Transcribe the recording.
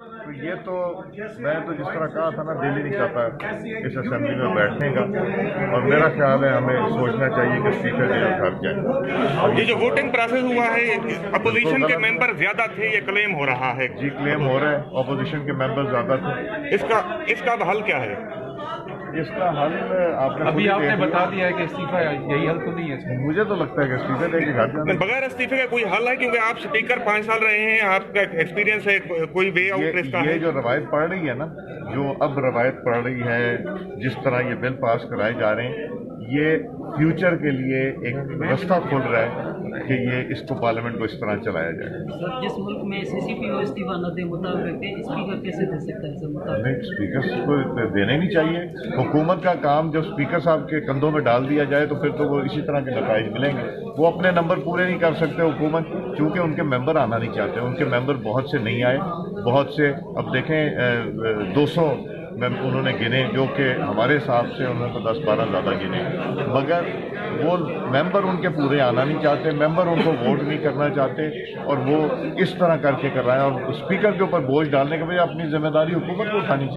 تو یہ تو میں تو جس طرح کہا تھا نا، دل ہی نہیں چاہتا اس اسمبلی میں بیٹھنے کا، اور میرا خیال ہے ہمیں سوچنا چاہیے کہ اسپیکر جو ہے گھر جائیں۔ یہ جو ووٹنگ پروسیس ہوا ہے، اپوزیشن کے ممبر زیادہ تھے، یہ کلیم ہو رہا ہے۔ جی کلیم ہو رہا ہے، اپوزیشن کے ممبر زیادہ تھے۔ اس کا حل کیا ہے؟ اس کا حل ابھی آپ نے بتا دیا ہے کہ استعفیٰ، یہی حل تو نہیں ہے؟ مجھے تو لگتا ہے کہ استعفے دے کے گھر جانا۔ بغیر استعفے کا کوئی حل ہے؟ کیونکہ آپ اسپیکر 5 سال رہے ہیں، آپ کا ایکسپیرینس ہے، کوئی وے آؤٹ اس کا ہے؟ یہ جو روایت پڑ رہی ہے نا، جو اب روایت پڑ رہی ہے، جس طرح یہ بل پاس کرائے جا رہے ہیں، یہ فیوچر کے لیے ایک رستہ کھول رہا ہے کہ یہ اس کو پارلیمنٹ کو اس طرح چلایا جائے۔ سر، جس ملک میں CCPO استعفیٰ نہ دے مطابق اسپیکر کیسے دے سکتا ہے سر؟ نہیں، اسپیکر کو دینے نہیں چاہیے۔ حکومت کا کام جب اسپیکر صاحب کے کندھوں میں ڈال دیا جائے تو پھر تو وہ اسی طرح کے نتائج ملیں گے۔ وہ اپنے نمبر پورے نہیں کر سکتے حکومت، چونکہ ان کے ممبر آنا نہیں چاہتے، ان کے ممبر بہت سے نہیں آئے، بہت سے اب دیکھیں 200 انہوں نے گنے، جو کہ ہمارے حساب سے انہوں نے 10-12 زیادہ گنے، مگر وہ ممبر ان کے پورے آنا نہیں چاہتے، ممبر ان کو ووٹ نہیں کرنا چاہتے، اور وہ اس طرح کر کے کر رہے ہیں، اور اسپیکر کے اوپر بوجھ ڈالنے کے بجائے اپنی ذمہ داری حکومت کو اٹھانی چاہیے۔